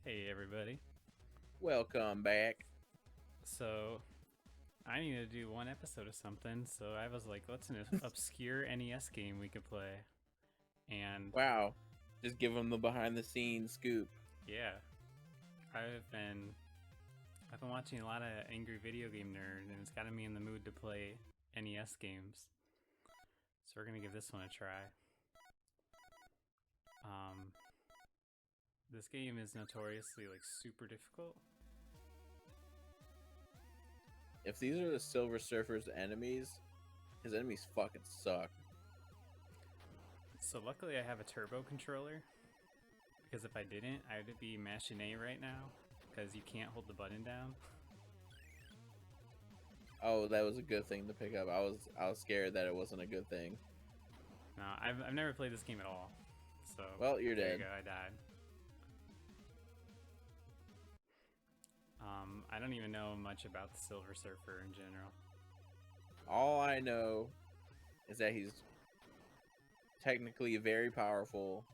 Hey everybody. Welcome back. So I need to do one episode of something, so I was like, what's an obscure NES game we could play? And Wow. Just give them the behind the scenes scoop. yeah, I've been I've been watching a lot of Angry Video Game Nerd, and it's gotten me in the mood to play NES games. So we're gonna give this one a try. Um, this game is notoriously like super difficult. If these are the Silver Surfer's enemies, his enemies fucking suck. So luckily I have a turbo controller, because if I didn't, I would be mashing A right now, because you can't hold the button down. Oh, that was a good thing to pick up. I was scared that it wasn't a good thing. No, I've never played this game at all. So Well, you're there you dead. go, I died. I don't even know much about the Silver Surfer in general. All I know is that he's technically very powerful,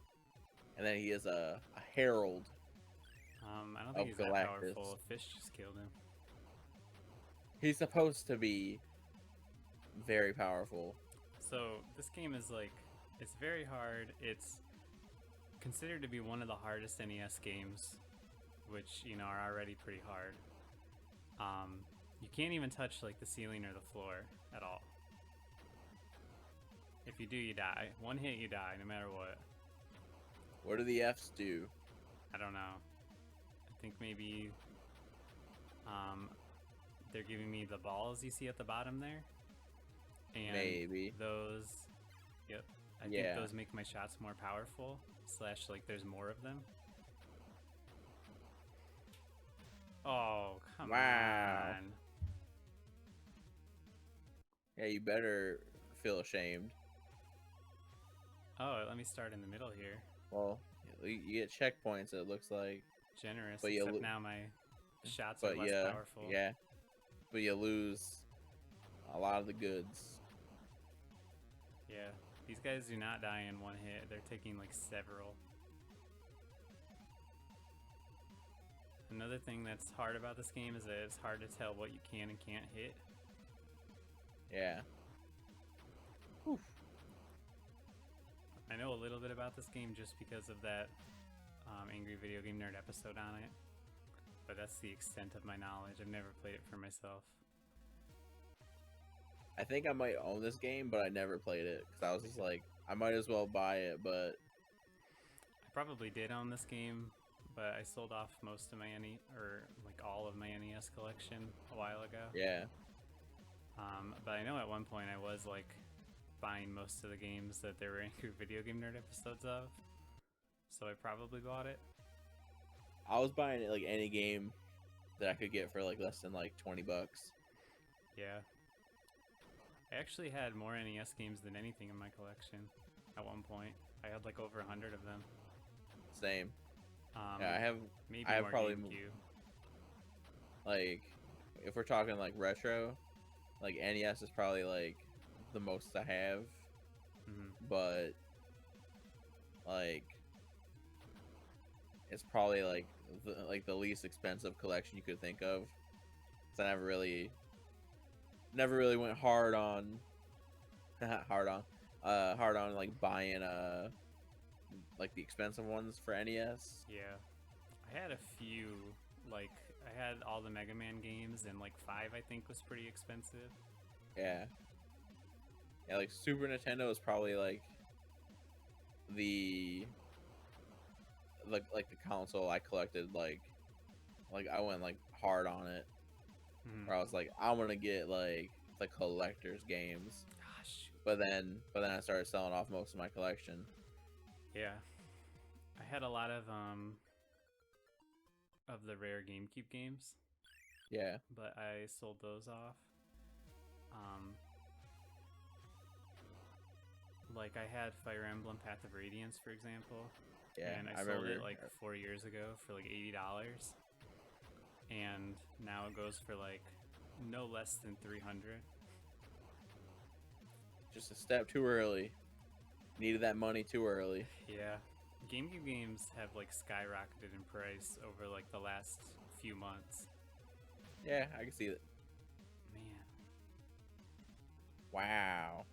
and that he is a herald I don't think of he's that Galactus. powerful. A fish just killed him. He's supposed to be very powerful. So this game is like, it's very hard. It's considered to be one of the hardest NES games, which are already pretty hard. You can't even touch like the ceiling or the floor at all. If you do, you die. One hit, you die, no matter what. What do the Fs do? I don't know. I think maybe um, they're giving me the balls you see at the bottom there, and Maybe. those, yep, I think Yeah. those make my shots more powerful. Slash, like there's more of them. Oh, come Wow. on. Yeah, you better feel ashamed. Oh, let me start in the middle here. Well, you get checkpoints. It looks like, Generous, but except now my shots are but less powerful. yeah, but you lose a lot of the goods. Yeah, these guys do not die in one hit. They're taking like several. Another thing that's hard about this game is that it's hard to tell what you can and can't hit. Yeah. Whew. I know a little bit about this game just because of that Angry Video Game Nerd episode on it, but that's the extent of my knowledge. I've never played it for myself. I think I might own this game, but I never played it because I was just like, I might as well buy it. But I probably did own this game, but I sold off most of my or like all of my NES collection a while ago. yeah, But I know at one point I was like buying most of the games that there were Angry Video Game Nerd episodes of, so I probably bought it. I was buying it like any game that I could get for like less than like $20. Yeah. I actually had more NES games than anything in my collection at one point. I had like over 100 of them. Same. Um, Yeah, maybe I have more probably GameCube. like, if we're talking like retro, like NES is probably like the most I have, but like it's probably like the least expensive collection you could think of. So I never really went hard on hard on like buying like the expensive ones for NES. Yeah. I had a few, like, I had all the Mega Man games, and like 5 I think was pretty expensive. Yeah. Yeah, like Super Nintendo is probably like the like the console I collected, like I went like hard on it, where I was like, I'm gonna get like the collector's games. Gosh. But then I started selling off most of my collection. Yeah. I had a lot of the rare GameCube games, Yeah. but I sold those off. Um, like I had Fire Emblem Path of Radiance, for example, Yeah. and I I sold remember. it like 4 years ago for like $80, and now it goes for like no less than 300. Just a step too early. Needed that money too early. Yeah, GameCube games have like skyrocketed in price over like the last few months. Yeah, I can see that. Man, Wow.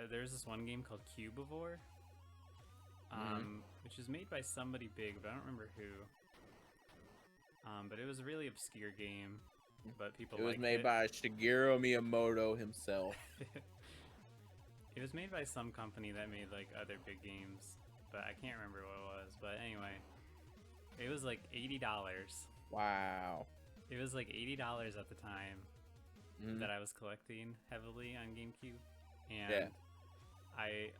there's this one game called Cubivore, which is made by somebody big, but I don't remember who. But it was a really obscure game, but people It was liked made it. by Shigeru Miyamoto himself. It was made by some company that made like other big games, but I can't remember what it was. But anyway, it was like $80. Wow. It was like $80 at the time that I was collecting heavily on GameCube, and I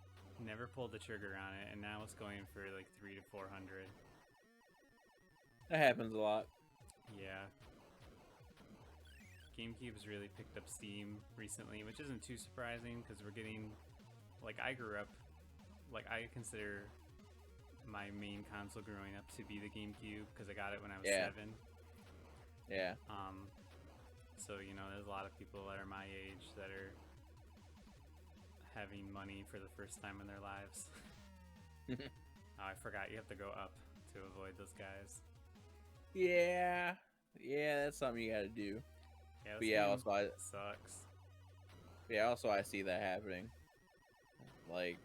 never pulled the trigger on it, and now it's going for like $300 to $400. That happens a lot. Yeah. GameCube's really picked up steam recently, which isn't too surprising because we're getting, like, I grew up, like, I consider my main console growing up to be the GameCube because I got it when I was 7. Yeah. So, you know, there's a lot of people that are my age that are having money for the first time in their lives. Oh, I forgot you have to go up to avoid those guys. Yeah. Yeah, that's something you gotta do. Yeah, But yeah, also sucks. Yeah, also I see that happening. Like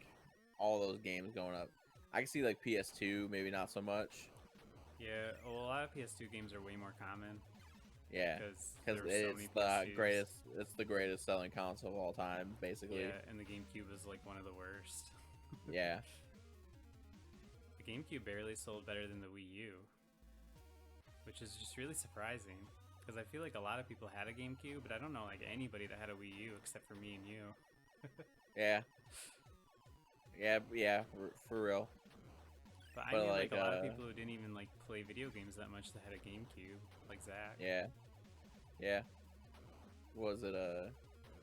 all those games going up. I can see like PS2, maybe not so much. Yeah, well, a lot of PS2 games are way more common. Yeah, because it's the greatest. It's the greatest selling console of all time, basically. Yeah, and the GameCube is like one of the worst. Yeah. The GameCube barely sold better than the Wii U, which is just really surprising. Because I feel like a lot of people had a GameCube, but I don't know like anybody that had a Wii U except for me and you. Yeah. Yeah, for real. But I knew like a lot of people who didn't even like play video games that much that had a GameCube, like Zach. Yeah. Was it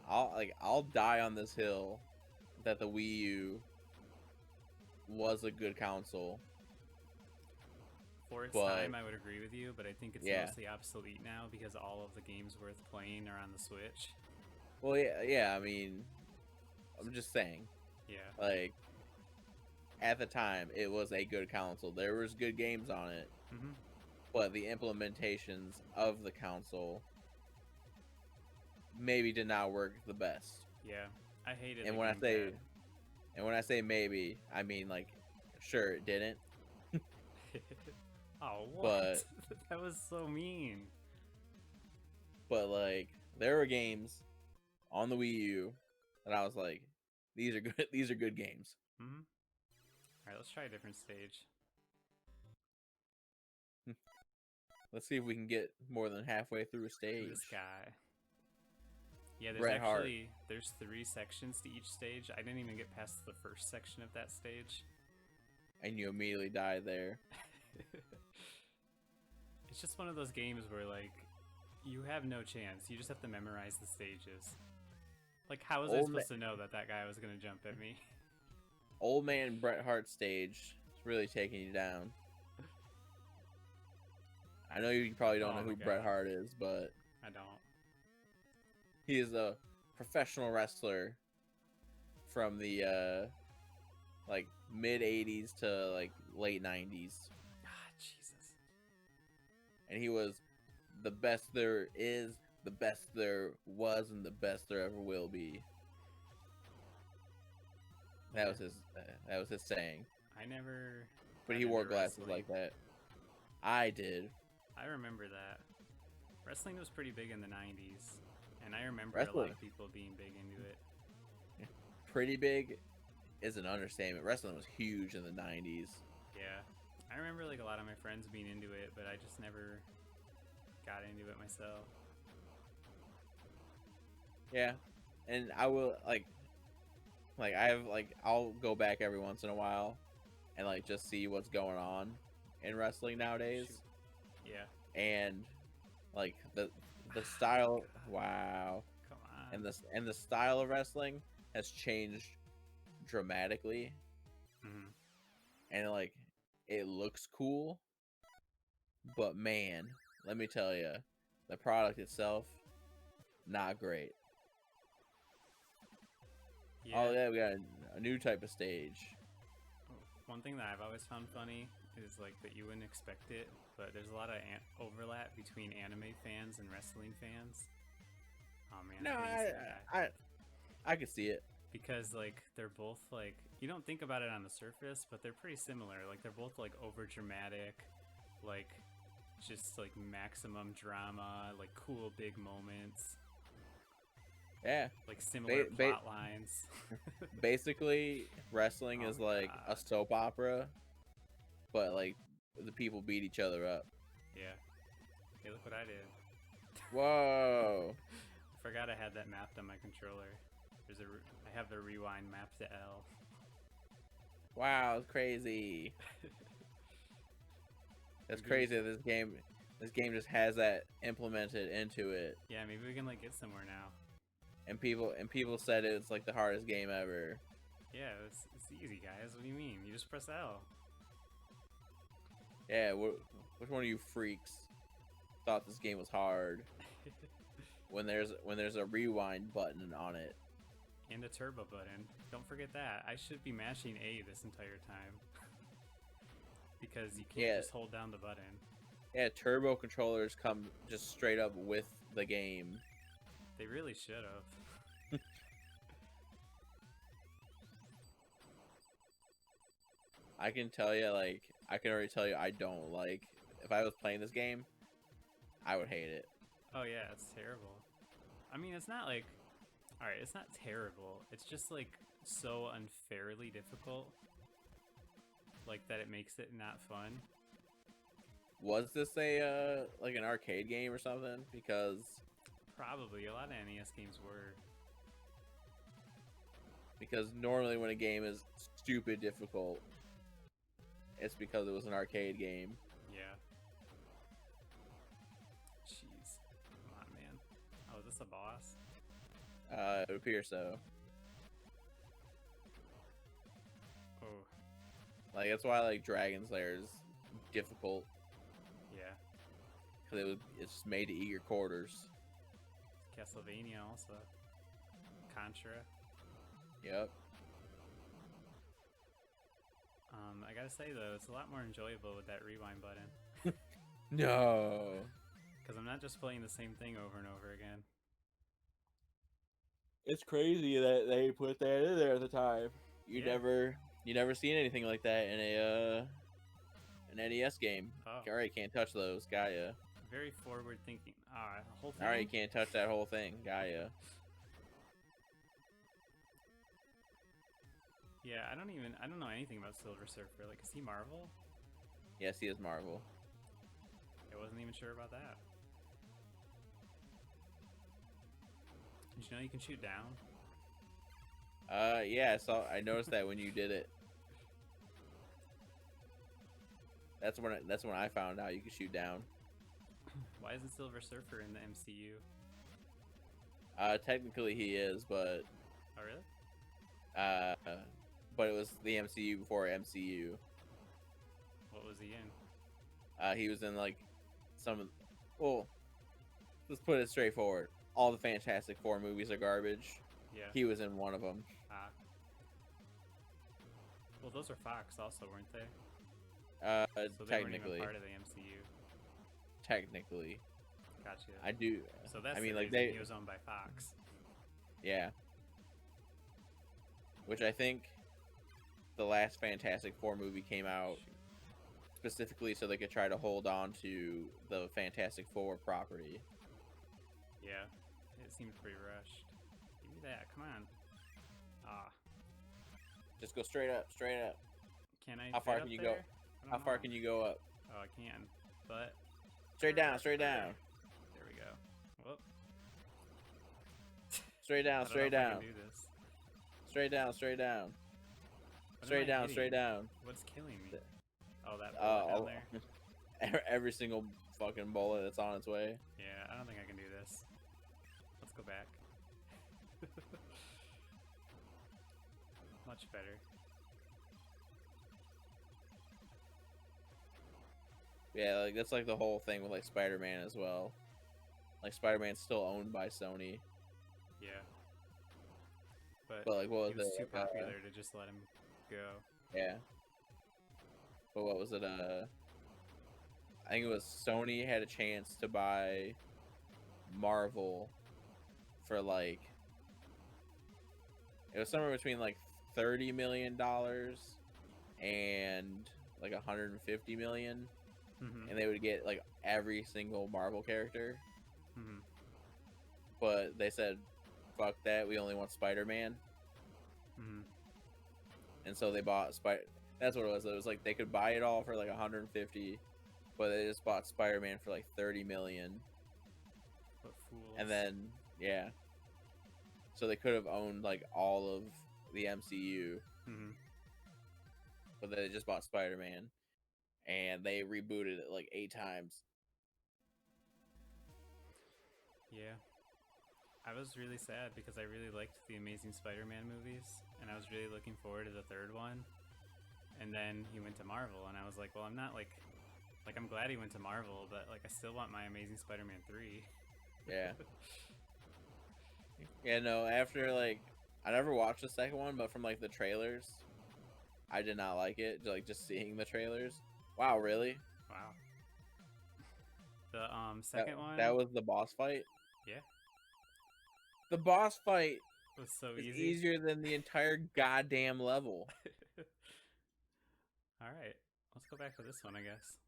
I'll die on this hill that the Wii U was a good console. For its time, I would agree with you, but I think it's mostly obsolete now because all of the games worth playing are on the Switch. Well, yeah. I mean, I'm just saying. Yeah. Like, at the time, it was a good console. There was good games on it, but the implementations of the console maybe did not work the best. Yeah, I hated. And when I say maybe, I mean like, sure it didn't. Oh, what? But that was so mean. But like, there were games on the Wii U that I was like, these are good. These are good games. All right, let's try a different stage. Let's see if we can get more than halfway through a stage. This guy. Yeah, there's 3 sections to each stage. I didn't even get past the first section of that stage. And you immediately died there. It's just one of those games where, like, you have no chance. You just have to memorize the stages. Like, how was I supposed to know that guy was going to jump at me? Old man Bret Hart stage is really taking you down. I know you probably don't know who Bret Hart is, but... I don't. He is a professional wrestler from the, like, mid-'80s to, like, late 90s. Jesus. And he was the best there is, the best there was, and the best there ever will be. That was his saying. I never. But he wore glasses like that. I did. I remember that. Wrestling was pretty big in the 90s, and I remember a lot of people being big into it. Pretty big is an understatement. Wrestling was huge in the 90s. Yeah. I remember like a lot of my friends being into it, but I just never got into it myself. Yeah. And I will like I have I'll go back every once in a while and like just see what's going on in wrestling nowadays. Shoot. Yeah. And like the style, wow. Come on. And the style of wrestling has changed dramatically. And like it looks cool, but man, let me tell you, the product itself not great. Yeah. Oh yeah, we got a new type of stage. one thing that I've always found funny is like that you wouldn't expect it, but there's a lot of overlap between anime fans and wrestling fans. Oh man, No, I hate saying that. I can see it. Because like they're both like, you don't think about it on the surface, but they're pretty similar. Like they're both like over dramatic, like just like maximum drama, like cool big moments. Yeah, like similar plot lines. Basically, wrestling is like God. a soap opera, but like the people beat each other up. Yeah. Hey, look what I did. Whoa! I forgot I had that mapped on my controller. I have the rewind mapped to L. Wow, it's crazy. That's crazy. This game just has that implemented into it. Yeah, maybe we can like get somewhere now. And people said it's like the hardest game ever. Yeah, it's easy, guys. What do you mean? You just press L. Yeah, which one of you freaks thought this game was hard? when there's a rewind button on it. And a turbo button. Don't forget that. I should be mashing A this entire time. Because you can't just hold down the button. Yeah, turbo controllers come just straight up with the game. They really should have. I can tell you, like, I can already tell you I don't like. If I was playing this game, I would hate it. Oh yeah, it's terrible. I mean, it's not like, alright, it's not terrible. It's just like so unfairly difficult. Like that it makes it not fun. Was this a like an arcade game or something? Because probably a lot of NES games were. Because normally when a game is stupid difficult, it's because it was an arcade game. Yeah. Jeez. Come on, man. Oh, is this a boss? It would appear so. Oh. Like, that's why, like, Dragon Slayer is difficult. Yeah. Because it's made to eat your quarters. Castlevania also. Contra. Yep. I gotta say though, it's a lot more enjoyable with that rewind button. No. Because I'm not just playing the same thing over and over again. It's crazy that they put that in there at the time. You never seen anything like that in an NES game. Oh. Alright, can't touch those. Gaia. Very forward thinking. Whole thing. Alright, can't touch that whole thing. Gaia. Yeah, I don't know anything about Silver Surfer. Like, is he Marvel? Yes, he is Marvel. I wasn't even sure about that. Did you know you can shoot down? Yeah, I noticed that when you did it. That's when I found out you could shoot down. Why isn't Silver Surfer in the MCU? Technically he is, but Oh really? But it was the MCU before MCU. What was he in? He was in like well, let's put it straightforward. All the Fantastic Four movies are garbage. Yeah. He was in one of them. Well, those are Fox also, weren't they? Technically. So they weren't even part of the MCU. Technically. Gotcha. I do. So that's I mean, the like reason he was owned by Fox. Yeah. Which I think the last Fantastic Four movie came out specifically so they could try to hold on to the Fantastic Four property. Yeah. It seemed pretty rushed. Give me that. Come on. Just go straight up, straight up. Can I? How far can you go? How far can you go up? Oh, I can. But straight down, straight down. There we go. Whoop. Straight down, straight down. Do this. Straight down, straight down. Straight down, straight down. What's killing me? Oh, that bullet down there. Every single fucking bullet that's on its way. Yeah, I don't think I can do this. Let's go back. Much better. Yeah, like that's like the whole thing with like Spider-Man as well. Like Spider-Man's still owned by Sony. Yeah. But like what was it was too popular to just let him go. Yeah. but what was it? I think it was Sony had a chance to buy Marvel for like it was somewhere between like $30 million and like 150 million, and they would get like every single Marvel character. But they said, "Fuck that! We only want Spider-Man." And so they bought Spider. That's what it was. It was like they could buy it all for like 150, but they just bought Spider-Man for like 30 million. What fools! And then yeah, so they could have owned like all of the MCU, but they just bought Spider-Man, and they rebooted it like 8 times. Yeah. I was really sad because I really liked the Amazing Spider-Man movies, and I was really looking forward to the third one. And then he went to Marvel, and I was like, well, I'm not like I'm glad he went to Marvel, but like I still want my Amazing Spider-Man 3. Yeah. Yeah, no, after like I never watched the second one, but from like the trailers, I did not like it. Like just seeing the trailers. Wow, really? Wow. The second one. That was the boss fight. Yeah. The boss fight Was so is easy. easier than the entire goddamn level. All right, let's go back to this one, I guess.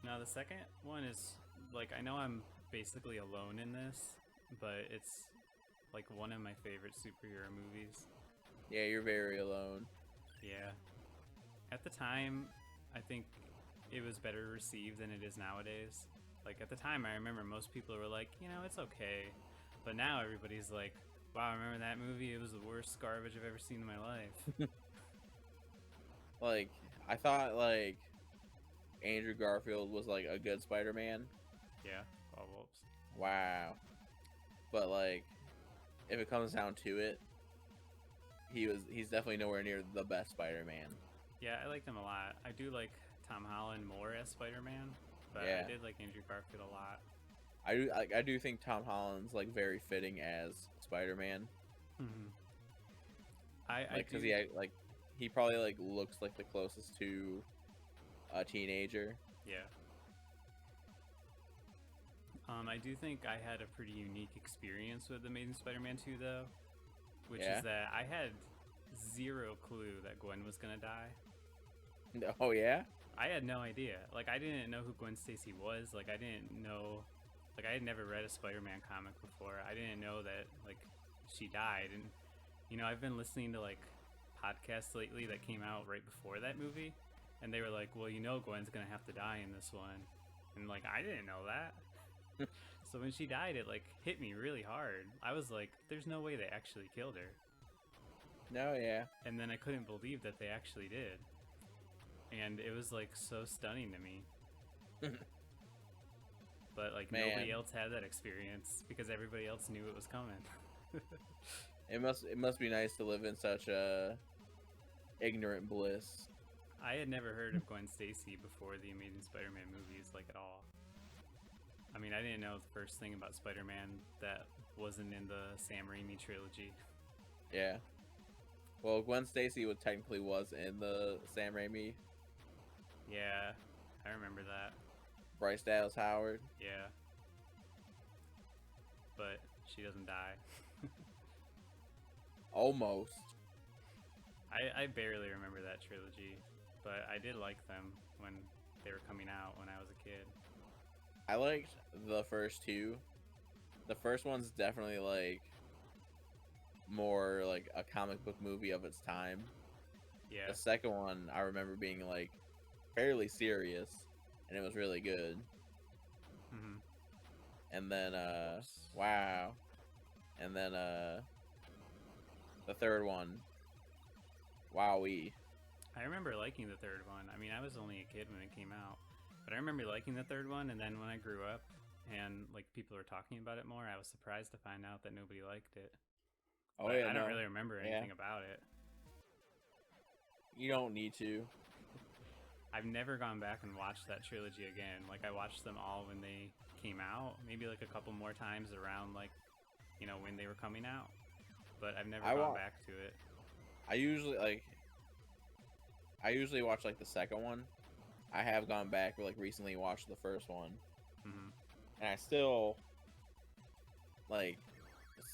Now the second one is like I know I'm basically alone in this, but it's like one of my favorite superhero movies. Yeah, you're very alone. Yeah. At the time, I think it was better received than it is nowadays. Like at the time, I remember most people were like, you know, it's okay. But now everybody's like, wow, remember that movie? It was the worst garbage I've ever seen in my life. Like, I thought like Andrew Garfield was like a good Spider-Man. Yeah, Paul Whoops. Wow. But like, if it comes down to it, he's definitely nowhere near the best Spider-Man. Yeah, I liked him a lot. I do like Tom Holland more as Spider-Man, but yeah. I did like Andrew Garfield a lot. I do think Tom Holland's like very fitting as Spider-Man. Because he probably like looks like the closest to a teenager. Yeah. I do think I had a pretty unique experience with Amazing Spider-Man 2 though, which is that I had zero clue that Gwen was gonna die. Oh yeah? I had no idea. Like I didn't know who Gwen Stacy was. Like I didn't know. Like I had never read a Spider-Man comic before. I didn't know that like she died. And you know, I've been listening to like podcasts lately that came out right before that movie, and they were like, well, you know, Gwen's gonna have to die in this one, and like I didn't know that. So when she died, it like hit me really hard. I was like, there's no way they actually killed her. No, yeah. And then I couldn't believe that they actually did. And it was like so stunning to me. But like nobody else had that experience because everybody else knew it was coming. It must be nice to live in such a ignorant bliss. I had never heard of Gwen Stacy before the Amazing Spider-Man movies, like at all. I mean, I didn't know the first thing about Spider-Man that wasn't in the Sam Raimi trilogy. Yeah. Well, Gwen Stacy technically was in the Sam Raimi. Yeah, I remember that. Bryce Dallas Howard. Yeah. But she doesn't die. Almost. I barely remember that trilogy, but I did like them when they were coming out when I was a kid. I liked the first two. The first one's definitely like more like a comic book movie of its time. Yeah. The second one I remember being like fairly serious, and it was really good. And then wow. And then the third one, wowee. I remember liking the third one. I mean, I was only a kid when it came out, but I remember liking the third one, and then when I grew up and like people were talking about it more, I was surprised to find out that nobody liked it. Oh but yeah, I don't really remember anything about it. You don't need to. I've never gone back and watched that trilogy again. Like I watched them all when they came out, maybe like a couple more times around like, you know, when they were coming out. But I've never gone back to it. I usually like I usually watch like the second one. I have gone back like recently watched the first one, and I still like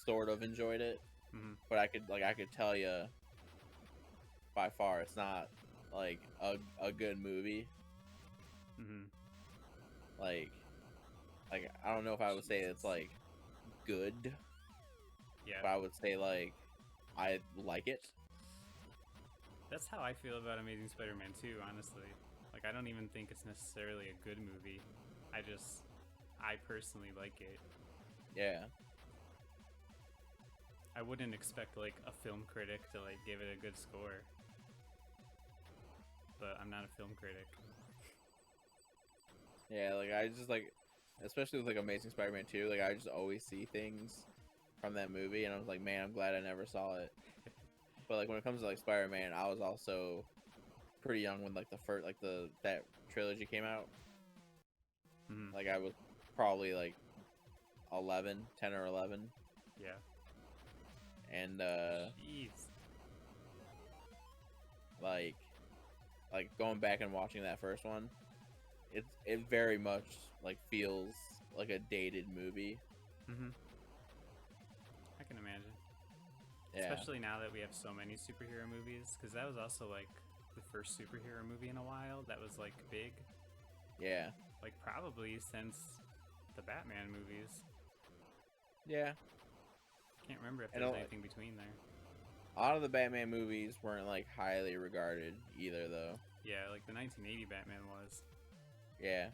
sort of enjoyed it. But I could tell you by far it's not like a good movie. Like I don't know if I would say it's like good. Yeah. But I would say like I like it. That's how I feel about Amazing Spider-Man 2, honestly. Like, I don't even think it's necessarily a good movie. I personally like it. Yeah. I wouldn't expect, like, a film critic to, like, give it a good score. But I'm not a film critic. Yeah, like, I just, like, especially with, like, Amazing Spider-Man 2, like, I just always see things from that movie, and I was like, man, I'm glad I never saw it. But, like, when it comes to, like, Spider-Man, I was also pretty young when, like, the first, like, that trilogy came out. Like, I was probably, like, 10 or 11. Yeah. And, Jeez. like going back and watching that first one, it very much, like, feels like a dated movie. I can imagine. Yeah. Especially now that we have so many superhero movies, because that was also, like, the first superhero movie in a while that was, like, big. Yeah. Like, probably since the Batman movies. Yeah. Can't remember if there was anything between there. A lot of the Batman movies weren't, like, highly regarded either, though. Yeah, like the 1980 Batman was. Yeah.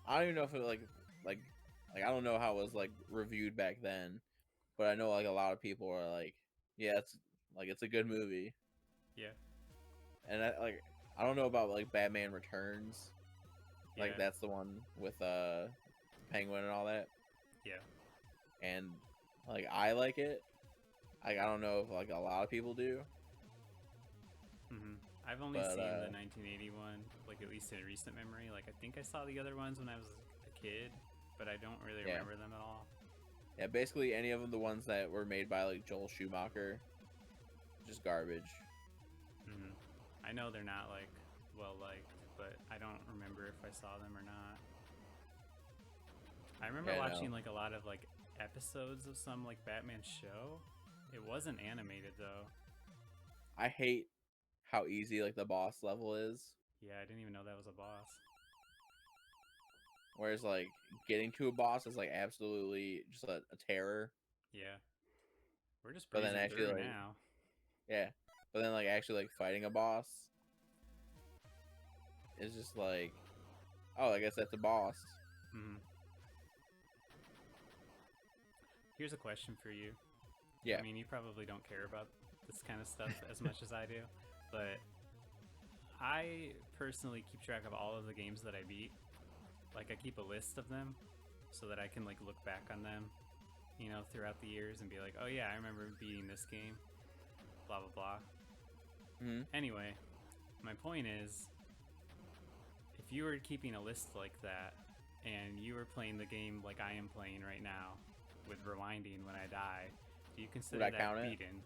I don't even know if it, like I don't know how it was, like, reviewed back then, but I know, like, a lot of people are like, yeah, it's a good movie. Yeah. And I don't know about, like, Batman Returns. Yeah. Like, that's the one with Penguin and all that. Yeah. And, like, I like it. Like, I don't know if, like, a lot of people do. I've only seen the 1980 one, like, at least in recent memory. Like, I think I saw the other ones when I was a kid, but I don't really remember them at all. Yeah, basically any of them, the ones that were made by, like, Joel Schumacher, just garbage. I know they're not, like, well liked, but I don't remember if I saw them or not. I remember watching like a lot of, like, episodes of some, like, Batman show. It wasn't animated though. I hate how easy, like, the boss level is. Yeah, I didn't even know that was a boss. Whereas, like, getting to a boss is, like, absolutely just a terror. Yeah. We're just breezing through now. Yeah. But then, like, actually, like, fighting a boss is just like, oh, I guess that's a boss. Here's a question for you. Yeah. I mean, you probably don't care about this kind of stuff as much as I do, but I personally keep track of all of the games that I beat. Like, I keep a list of them so that I can, like, look back on them, you know, throughout the years and be like, oh yeah, I remember beating this game, blah blah blah. Anyway, my point is, if you were keeping a list like that and you were playing the game like I am playing right now, with rewinding when I die, do you consider that beaten?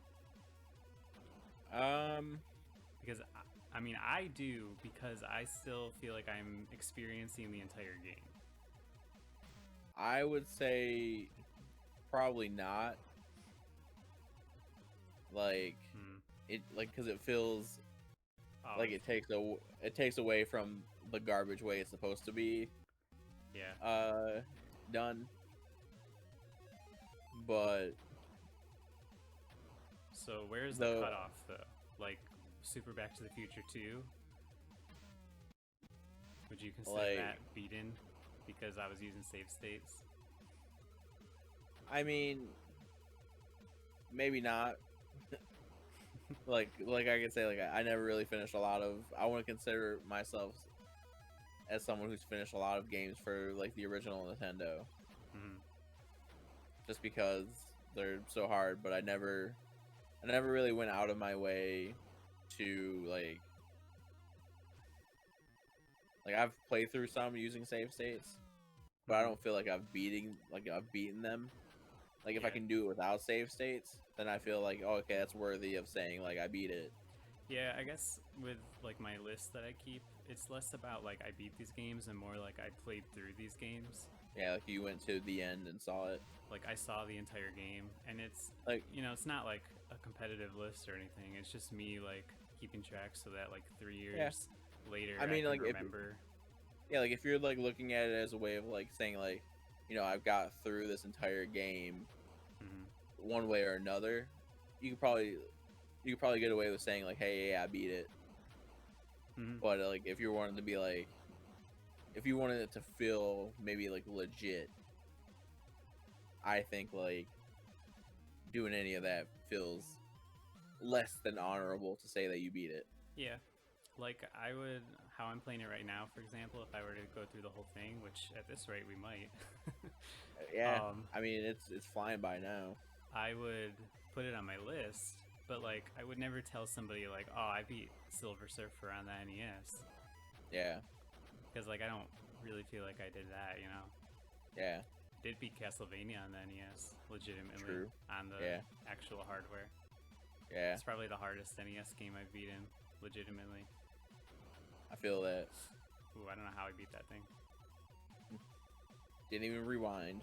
Because I mean, I do, because I still feel like I'm experiencing the entire game. I would say probably not. Like, because it feels like it takes away from the garbage way it's supposed to be. Yeah. Done. But so where's the cutoff though? Like, Super Back to the Future 2? Would you consider that beaten because I was using save states? I mean, maybe not. like I could say, like, I never really finished a lot of. I wouldn't consider myself as someone who's finished a lot of games for, like, the original Nintendo. Just because they're so hard, but I never really went out of my way to, like I've played through some using save states, but I don't feel like I've beaten them. Like, if I can do it without save states, then I feel like, oh, okay, that's worthy of saying, like, I beat it. Yeah, I guess with like my list that I keep, it's less about like I beat these games and more like I played through these games. Yeah, like you went to the end and saw it. Like I saw the entire game, and it's Like, it's not like a competitive list or anything. It's just me like keeping track so that like 3 yeah. years later I I mean, can like remember. like if you're like looking at it as a way of like saying like, I've got through this entire game Hmm. one way or another, you could probably get away with saying like, hey, yeah, I beat it. Hmm. But like if you wanted to be like, if you wanted it to feel maybe like legit, I think like doing any of that feels less than honorable to say that you beat it. Yeah, like I would, how I'm playing it right now, for example, if I were to go through the whole thing, which at this rate we might. Yeah, um, I mean it's flying by now. I would put it on my list, but like I would never tell somebody like, oh, I beat Silver Surfer on the NES, Yeah, because like I don't really feel like I did that, yeah, Did beat Castlevania on the NES, legitimately, true. on the Yeah, actual hardware. yeah. It's probably the hardest NES game I've beaten, legitimately. I feel that. Ooh, I don't know how I beat that thing. Didn't even rewind.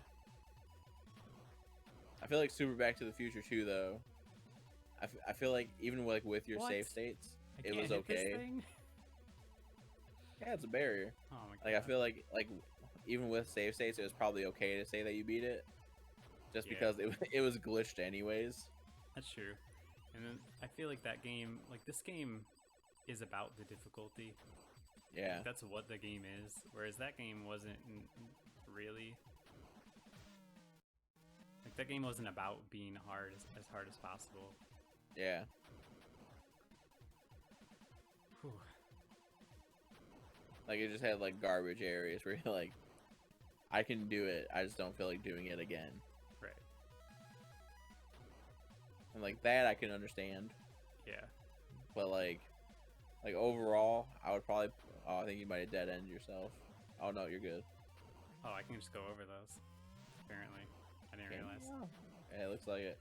I feel like Super Back to the Future 2 though. I feel like even with your What? save states, I it can't was hit this okay. thing? Yeah, it's a barrier. Oh my god. Like I feel like even with save states, it was probably okay to say that you beat it, just Yeah. because it was glitched anyways. That's true. And then I feel like that game, like this game is about the difficulty. Yeah, Like, that's what the game is. Whereas that game wasn't really. Like that game wasn't about being hard as hard as possible. yeah. Whew. Like it just had like garbage areas where you're like, I can do it. I just don't feel like doing it again. Right. And like that I can understand. Yeah. But like overall, I would probably. Oh, I think you might have dead end yourself. Oh no, you're good. Oh, I can just go over those. Apparently, I didn't realize. Yeah, it looks like it.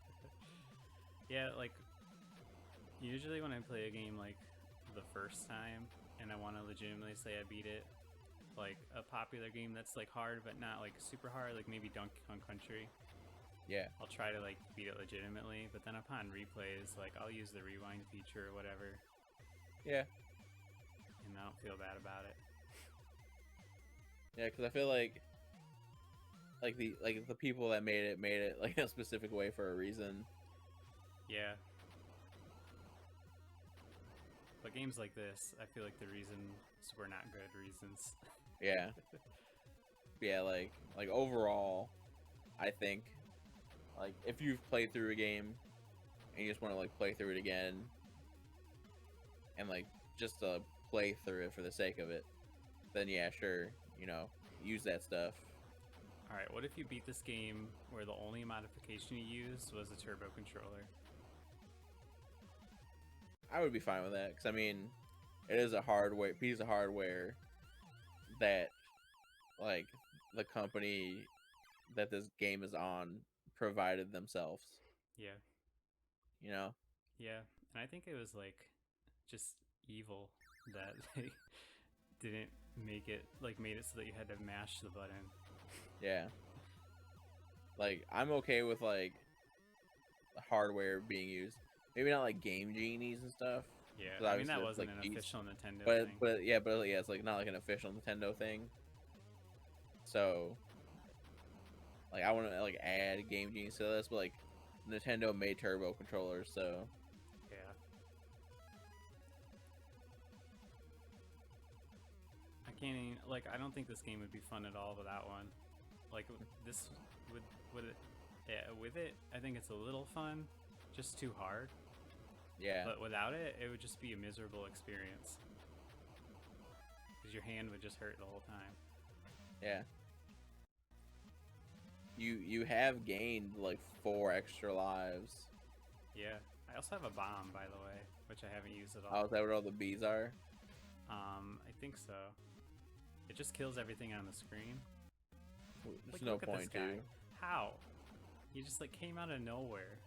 Yeah, like usually when I play a game like the first time and I want to legitimately say I beat it, like a popular game that's like hard but not like super hard, like maybe Donkey Kong Country, Yeah, I'll try to like beat it legitimately, but then upon replays, like I'll use the rewind feature or whatever, yeah, and I don't feel bad about it. yeah. Because I feel like the people that made it like a specific way for a reason. Yeah. But games like this, I feel like the reasons were not good reasons. Yeah, yeah. Like overall, I think like if you've played through a game and you just want to like play through it again and like just play through it for the sake of it, then yeah, sure, use that stuff. Alright, what if you beat this game where the only modification you used was a turbo controller? I would be fine with that because I mean, it is a piece of hardware that like the company that this game is on provided themselves. Yeah. You know? Yeah. And I think it was like just evil that they didn't make it like made it so that you had to mash the button. Yeah. Like I'm okay with like hardware being used. Maybe not like game genies and stuff. Yeah, I mean that wasn't like an cheats. official Nintendo But thing. yeah, it's like not like an official Nintendo thing. So like I want to like add game genies to this, but like Nintendo made turbo controllers, so Yeah. I can't even, like I don't think this game would be fun at all without one. Like this with it, yeah, with it, I think it's a little fun, just too hard. yeah. But without it, it would just be a miserable experience. Because your hand would just hurt the whole time. Yeah. You have gained like 4 extra lives. Yeah. I also have a bomb, by the way, which I haven't used at all. Oh, is that what all the bees are? I think so. It just kills everything on the screen. There's Like, no look at this point guy. to. How? He just like came out of nowhere.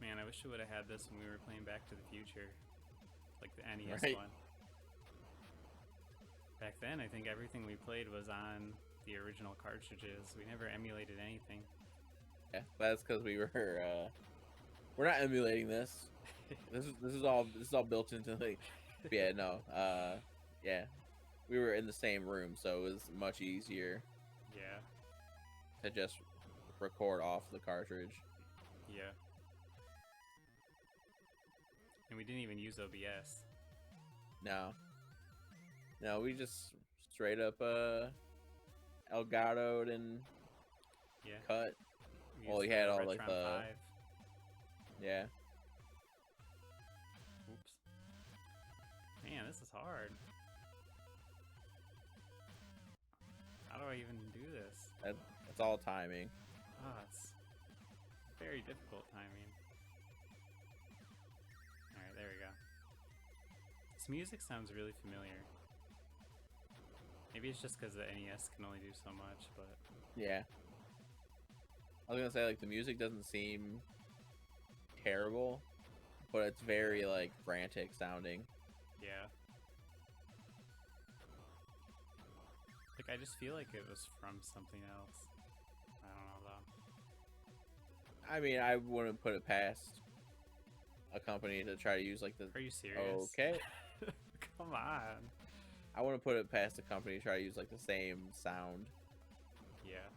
Man, I wish we would have had this when we were playing Back to the Future, like the NES Right. one. Back then, I think everything we played was on the original cartridges. We never emulated anything. Yeah, that's because we're not emulating this. This is all built into the. Yeah, no. Yeah, we were in the same room, so it was much easier Yeah. to just record off the cartridge. Yeah. And we didn't even use OBS. No, we just straight up Elgato'd and cut. Well, he had all like the 5. Yeah. Oops. Man, this is hard. How do I even do this? It's all timing. Ah, it's very difficult timing. Alright, there we go. This music sounds really familiar. Maybe it's just because the NES can only do so much, but... Yeah. I was gonna say, like, the music doesn't seem terrible, but it's very, like, frantic sounding. Yeah. Like, I just feel like it was from something else. I don't know, though. I mean, I wouldn't put it past a company to try to use, like, the... Are you serious? Okay. Come on. I wouldn't put it past a company to try to use, like, the same sound. Yeah.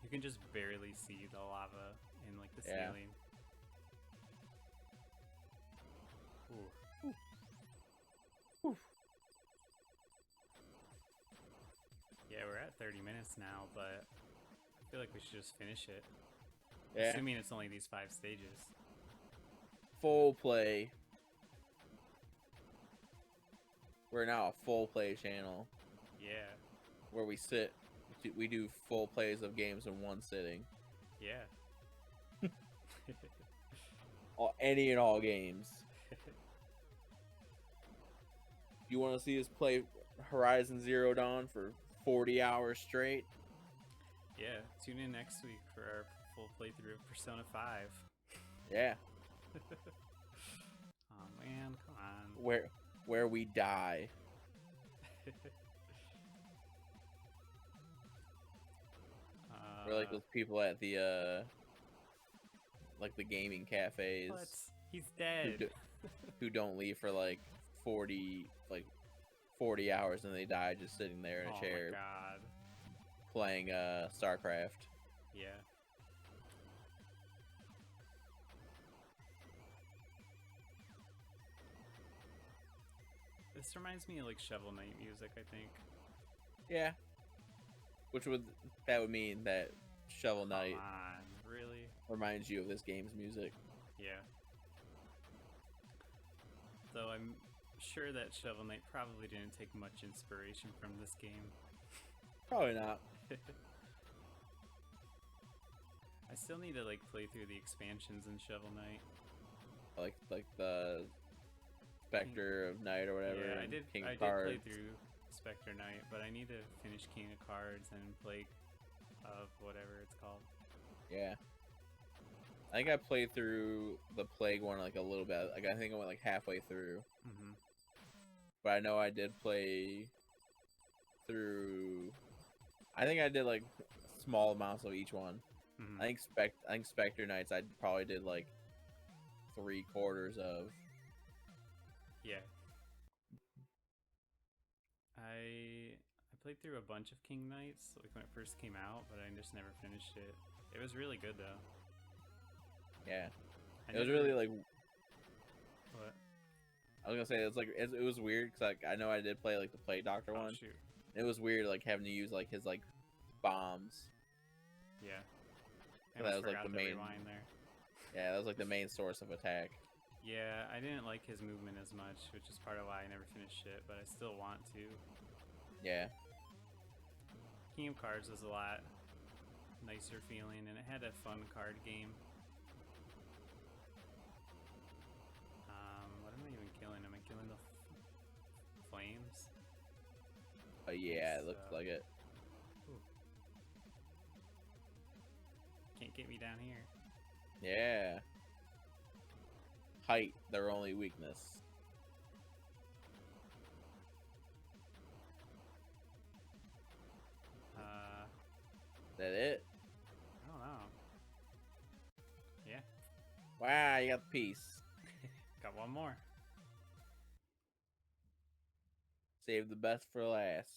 You can just barely see the lava in, like, the ceiling. Ooh. Ooh. Yeah, we're at 30 minutes now, but I feel like we should just finish it. Yeah. Assuming it's only these 5 stages. Full play. We're now a full play channel. Yeah. Where we do full plays of games in one sitting. Yeah. Any and all games. You want to see us play Horizon Zero Dawn for 40 hours straight? Yeah, tune in next week for our full playthrough of Persona 5. Yeah. Oh man, come on. Where we die. We're like those people at the like the gaming cafes. What? He's dead. Who don't leave for like 40 hours and they die just sitting there in a chair. Oh my god. Playing StarCraft. Yeah. This reminds me of like Shovel Knight music, I think. Yeah. That would mean that Shovel Knight Come on, really? reminds you of this game's music. Yeah. Though I'm sure that Shovel Knight probably didn't take much inspiration from this game. Probably not. I still need to like play through the expansions in Shovel Knight. Like the Spectre of Night or whatever. Yeah, I did King of play Cards. through Spectre Knight, but I need to finish King of Cards and Plague of whatever it's called. Yeah. I think I played through the Plague one like a little bit. Like I think I went like halfway through. Mm-hmm. But I know I did play through. I think I did like small amounts of each one. Mm-hmm. I think Spectre Knights I probably did like 3/4 of. Yeah. I played through a bunch of King Knights like when it first came out, but I just never finished it. It was really good though. Yeah. It was really like. What? I was gonna say it was weird because like I know I did play like the Plague Doctor one. Shoot. It was weird like having to use like his like bombs. Yeah. So that was like the main. Rewind there. Yeah, that was like the main source of attack. Yeah, I didn't like his movement as much, which is part of why I never finished it, but I still want to. Yeah. King of Cards was a lot nicer feeling, and it had a fun card game. What am I even killing? Am I killing the flames? Yeah, it looks like it. Ooh. Can't get me down here. Yeah. Height, their only weakness. Is that it? I don't know. Yeah. Wow, you got the piece. Got one more. Save the best for last.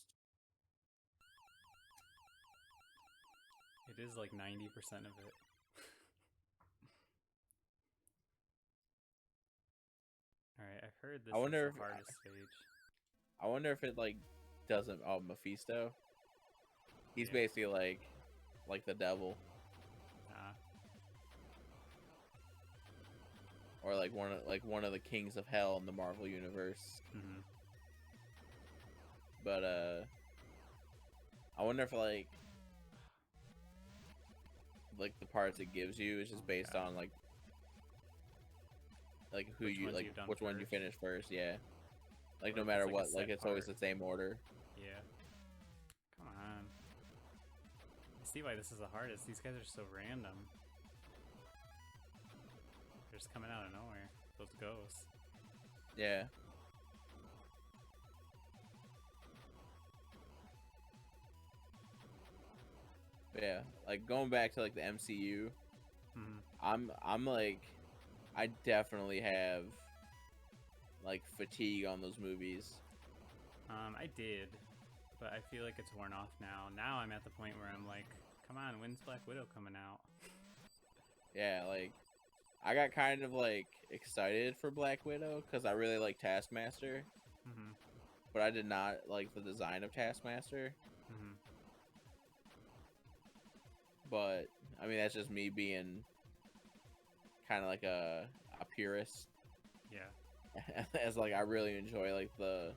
It is like 90% of it. Alright, I've heard this is the hardest stage. I wonder if it like doesn't. Oh, Mephisto. He's basically like the devil, or like one of the kings of hell in the Marvel universe. But I wonder if like the parts it gives you is just based on like who which you ones like, you've done which one you first. finish first. Yeah, like Or no if matter it's, like, a what, like set it's always the part. same order. Yeah. Come on. I see why this is the hardest. These guys are so random. They're just coming out of nowhere. Those ghosts. Yeah. But yeah, like going back to like the MCU, I'm like, I definitely have like fatigue on those movies. I did, but I feel like it's worn off now. Now I'm at the point where I'm like, come on, when's Black Widow coming out? Yeah, like I got kind of like excited for Black Widow because I really like Taskmaster, but I did not like the design of Taskmaster. But I mean, that's just me being kind of like a purist. Yeah. As like I really enjoy like the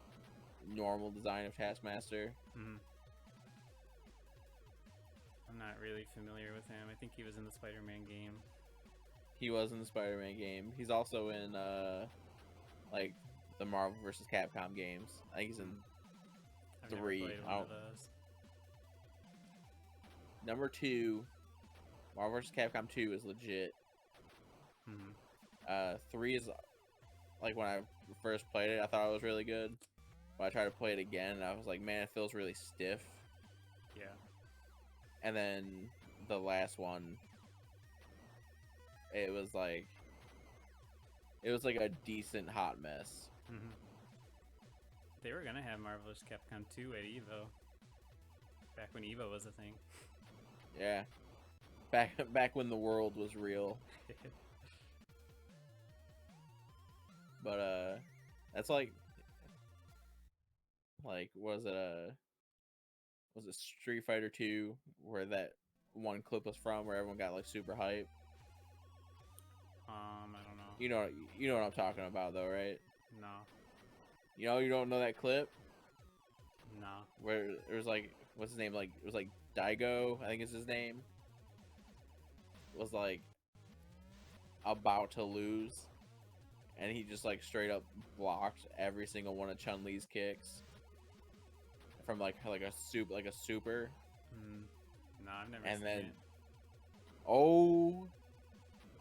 normal design of Taskmaster. I'm not really familiar with him. I think he was in the Spider-Man game. He was in the Spider-Man game. He's also in like the Marvel vs. Capcom games. I think he's in I've 3. Never played one of those. Number 2, Marvel vs. Capcom 2 is legit. 3 is like when I first played it, I thought it was really good. But I tried to play it again, and I was like, man, it feels really stiff. Yeah. And then the last one, it was like a decent hot mess. They were gonna have Marvel vs. Capcom 2 at EVO. Back when EVO was a thing. Yeah. Back when the world was real. But that's like was it Street Fighter 2 where that one clip was from, where everyone got like super hype? I don't know. You know what I'm talking about though, right? No. You don't know that clip? No. Where it was like, what's his name? Like it was like Daigo, I think is his name. Was like about to lose, and he just like straight up blocked every single one of Chun-Li's kicks from like a super. No, I've never and seen then it. Oh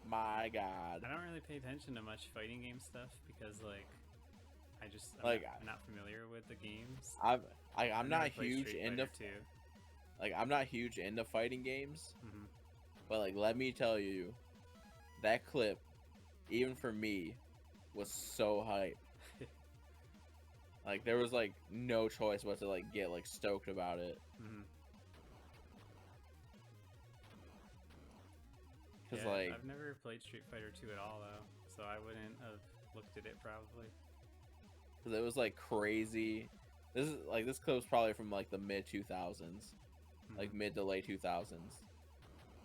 my god. I don't really pay attention to much fighting game stuff because like I'm not familiar with the games. I'm not huge into I'm not huge into fighting games. But like, let me tell you, that clip, even for me, was so hype. Like there was like no choice but to like get like stoked about it. Cause yeah, like I've never played Street Fighter 2 at all though, so I wouldn't have looked at it probably. Cause it was like crazy. This clip's probably from like the mid 2000s, like mid to late 2000s.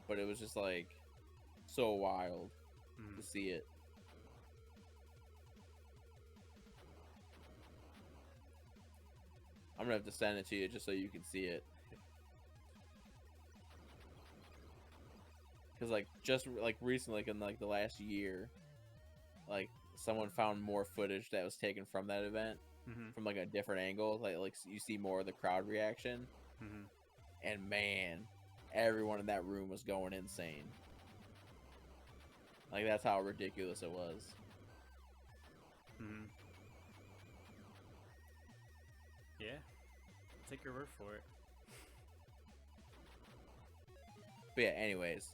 But it was just like so wild to see it. I'm gonna have to send it to you just so you can see it. Cause like just like recently, like in like the last year, like someone found more footage that was taken from that event from like a different angle. Like you see more of the crowd reaction, and man, everyone in that room was going insane. Like, that's how ridiculous it was. Hmm. Yeah. Take your word for it. But yeah, anyways.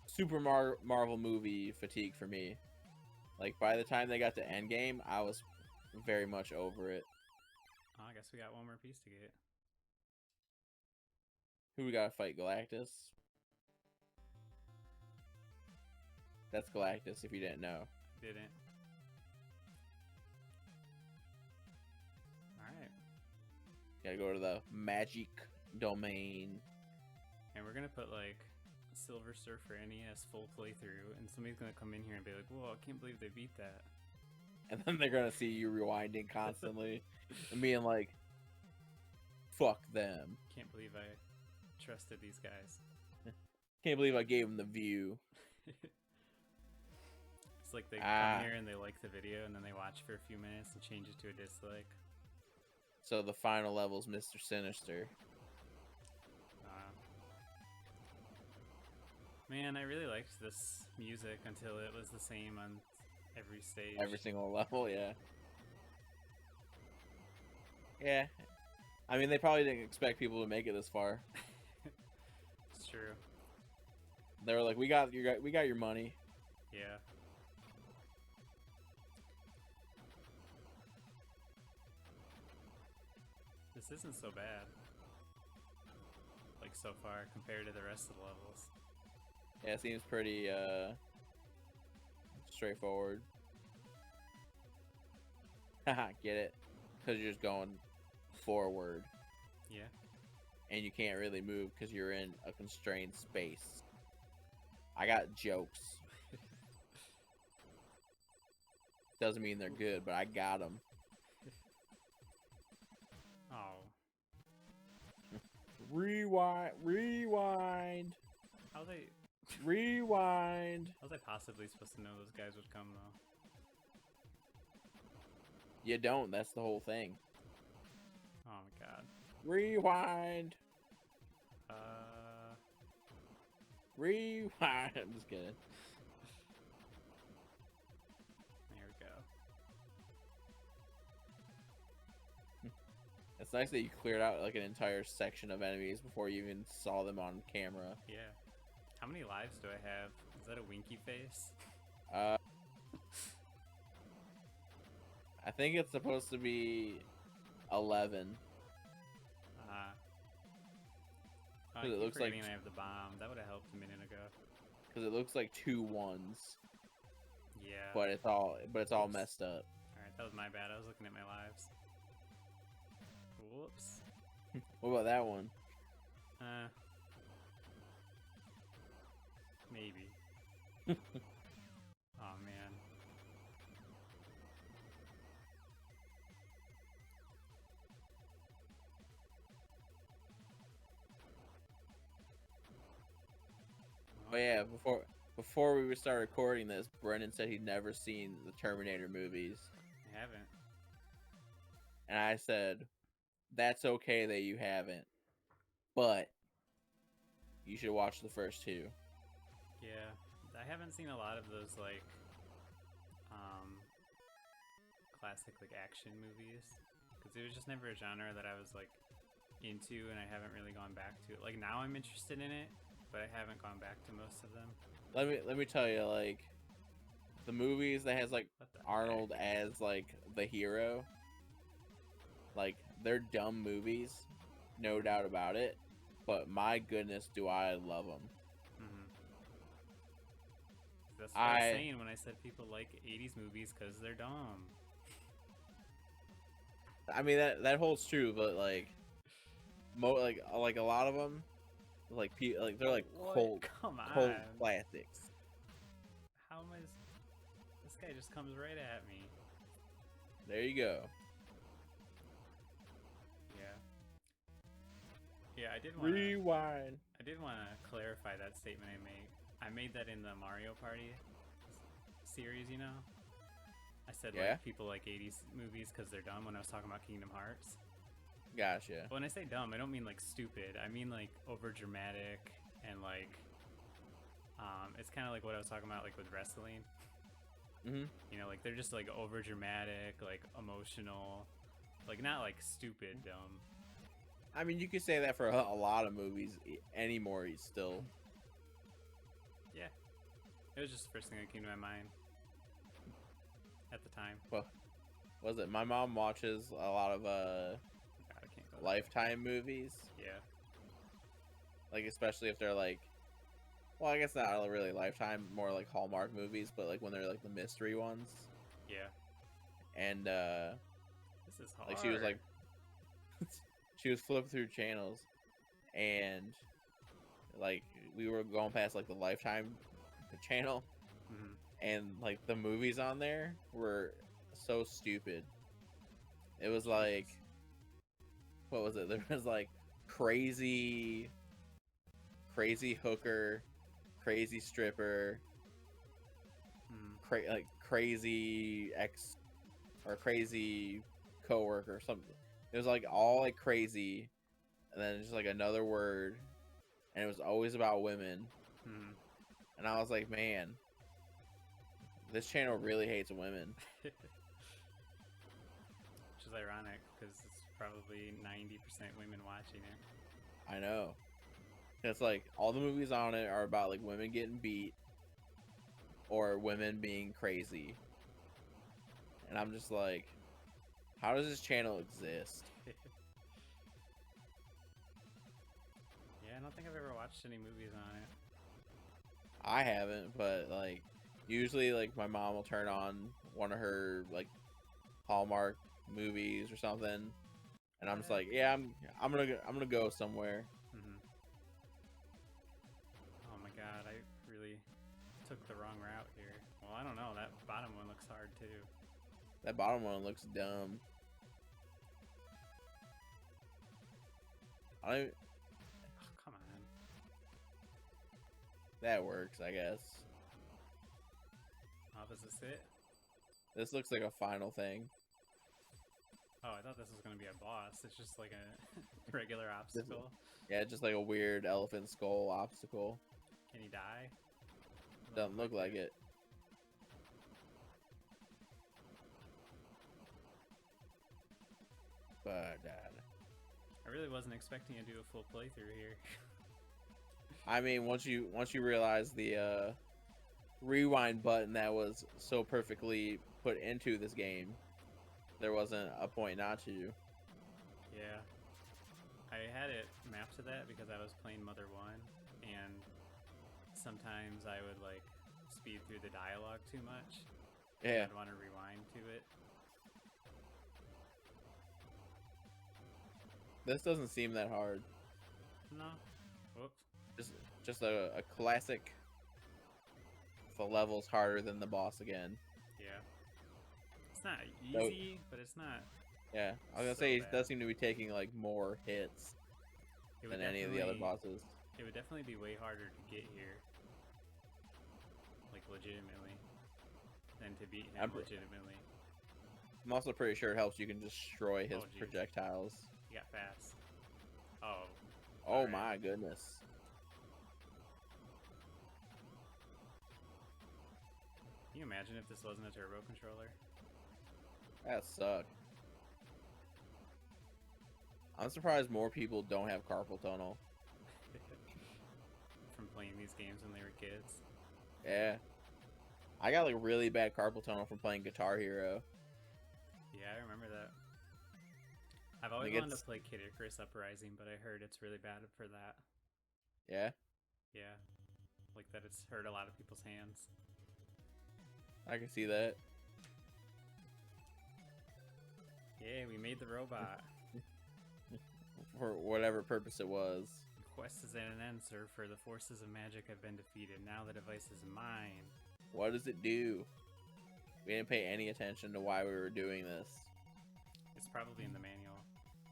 Super Marvel movie fatigue for me. Like, by the time they got to Endgame, I was very much over it. Oh, I guess we got one more piece to get. Who we gotta fight? Galactus? That's Galactus, if you didn't know. Didn't. Alright. Gotta go to the magic domain. And we're gonna put, like, Silver Surfer NES full playthrough, and somebody's gonna come in here and be like, whoa, I can't believe they beat that. And then they're gonna see you rewinding constantly and being like, fuck them. Can't believe I trusted these guys. Can't believe I gave them the view. It's like they come here and they like the video, and then they watch for a few minutes and change it to a dislike. So the final level's Mr. Sinister. Man, I really liked this music until it was the same on every stage. Every single level, yeah. Yeah. I mean, they probably didn't expect people to make it this far. It's true. They were like, we got your money. Yeah. This isn't so bad. Like, so far, compared to the rest of the levels. Yeah, it seems pretty straightforward. Haha, get it? Because you're just going forward. Yeah. And you can't really move because you're in a constrained space. I got jokes. Doesn't mean they're good, but I got them. Oh. Rewind. How they... Rewind. How was I possibly supposed to know those guys would come, though? You don't. That's the whole thing. Oh my god. Rewind. Rewind. I'm just kidding. There we go. It's nice that you cleared out like an entire section of enemies before you even saw them on camera. Yeah. How many lives do I have? Is that a winky face? I think it's supposed to be 11. It it looks like I have the bomb. That would have helped a minute ago. Because it looks like 2 1s. Yeah. But it's all messed up. Alright, that was my bad. I was looking at my lives. Whoops. What about that one? Maybe. Oh man. Oh yeah, before we would start recording this, Brendan said he'd never seen the Terminator movies. I haven't. And I said, that's okay that you haven't. But you should watch the first 2. Yeah. I haven't seen a lot of those, like, classic, like, action movies. Because it was just never a genre that I was, like, into, and I haven't really gone back to it. Like, now I'm interested in it, but I haven't gone back to most of them. Let me tell you, like, the movies that has, like, Arnold as, like, the hero, like, they're dumb movies, no doubt about it, but my goodness, do I love them. That's what I was saying when I said people like 80s movies because they're dumb. I mean, that holds true, but, like, like a lot of them, like they're like cold classics. How am I? This guy just comes right at me. There you go. Yeah. Yeah, I did want rewind. I did want to clarify that statement I made. I made that in the Mario Party series, you know. I said like people like 80s movies because they're dumb when I was talking about Kingdom Hearts. Gotcha. When I say dumb, I don't mean like stupid. I mean like over dramatic and like It's kind of like what I was talking about, like with wrestling. Mm-hmm. You know, like they're just like over dramatic, like emotional, like not like stupid dumb. I mean, you could say that for a lot of movies anymore. He's still. Yeah, it was just the first thing that came to my mind at the time. Well, was it? My mom watches a lot of God, I can't go Lifetime movies. Yeah. Like, especially if they're like, well, I guess not really Lifetime, more like Hallmark movies, but like when they're like the mystery ones. Yeah. And this is hard. like she was like, she was flipping through channels, and like we were going past like the Lifetime channel, and like the movies on there were so stupid. It was like, what was it? There was like crazy hooker, crazy stripper, like crazy ex or crazy coworker or something. It was like all like crazy, and then just like another word, and it was always about women. And I was like, man, this channel really hates women. Which is ironic because it's probably 90% women watching it. I know. It's like all the movies on it are about like women getting beat or women being crazy. And I'm just like, how does this channel exist? Yeah, I don't think I've ever watched any movies on it. I haven't, but like usually like my mom will turn on one of her like Hallmark movies or something, and I'm just like, yeah, I'm gonna go somewhere. Oh my god, I really took the wrong route here. Well, I don't know, that bottom one looks hard too. That bottom one looks dumb. I don't. Oh, come on. That works, I guess. Oh, does this it? This looks like a final thing. Oh, I thought this was gonna be a boss. It's just like a regular obstacle. Yeah, just like a weird elephant skull obstacle. Can he die? Doesn't look like it. But I really wasn't expecting to do a full playthrough here. I mean, once you realize the rewind button that was so perfectly put into this game, there wasn't a point not to. Yeah. I had it mapped to that because I was playing Mother 1, and sometimes I would like speed through the dialogue too much. Yeah. I'd want to rewind to it. This doesn't seem that hard. No. Whoops. Just a classic. The level's harder than the boss again. Yeah. It's not easy, but it's not. Yeah, I was gonna say it does seem to be taking like more hits than any of the other bosses. It would definitely be way harder to get here, like legitimately, than to beat him legitimately. I'm also pretty sure it helps you can destroy his projectiles. He got fast. Oh. Oh my goodness. Can you imagine if this wasn't a turbo controller? That sucked. I'm surprised more people don't have carpal tunnel. From playing these games when they were kids. Yeah. I got like really bad carpal tunnel from playing Guitar Hero. Yeah, I remember that. I've always wanted to play Kid Icarus Uprising, but I heard it's really bad for that. Yeah? Yeah. Like that it's hurt a lot of people's hands. I can see that. Yeah, we made the robot. For whatever purpose it was. The quest is at an end, sir, for the forces of magic have been defeated. Now the device is mine. What does it do? We didn't pay any attention to why we were doing this. It's probably in the manual.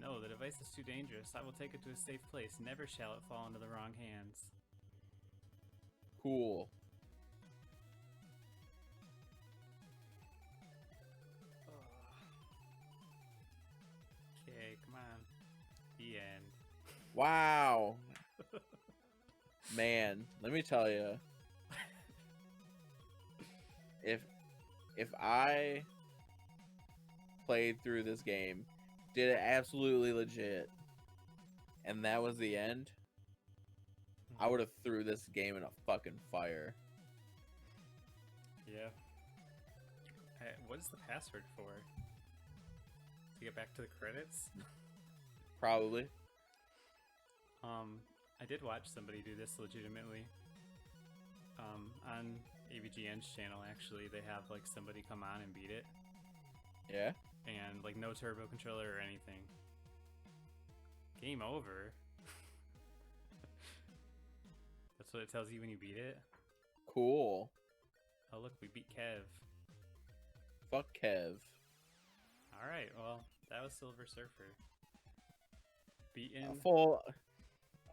No, the device is too dangerous. I will take it to a safe place. Never shall it fall into the wrong hands. Cool. Okay, come on. The end. Wow. Man, let me tell you, if I played through this game, did it absolutely legit, and that was the end, I would have threw this game in a fucking fire. Yeah. What is the password for? To get back to the credits? Probably. I did watch somebody do this legitimately. On AVGN's channel, actually, they have like somebody come on and beat it. Yeah. And like no turbo controller or anything. Game over. That's what it tells you when you beat it. Cool. Oh look, we beat Kev. Fuck Kev. Alright, well, that was Silver Surfer. Beaten. A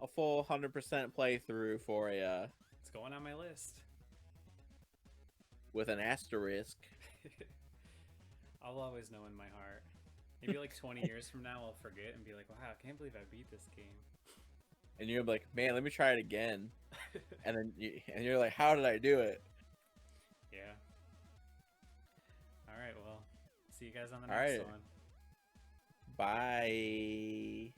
full 100% playthrough for ya. It's going on my list. With an asterisk. I'll always know in my heart. Maybe like 20 years from now I'll forget and be like, wow, I can't believe I beat this game. And you're like, man, let me try it again. And then you're like, how did I do it? Yeah. Alright, well, see you guys on the next one. Bye.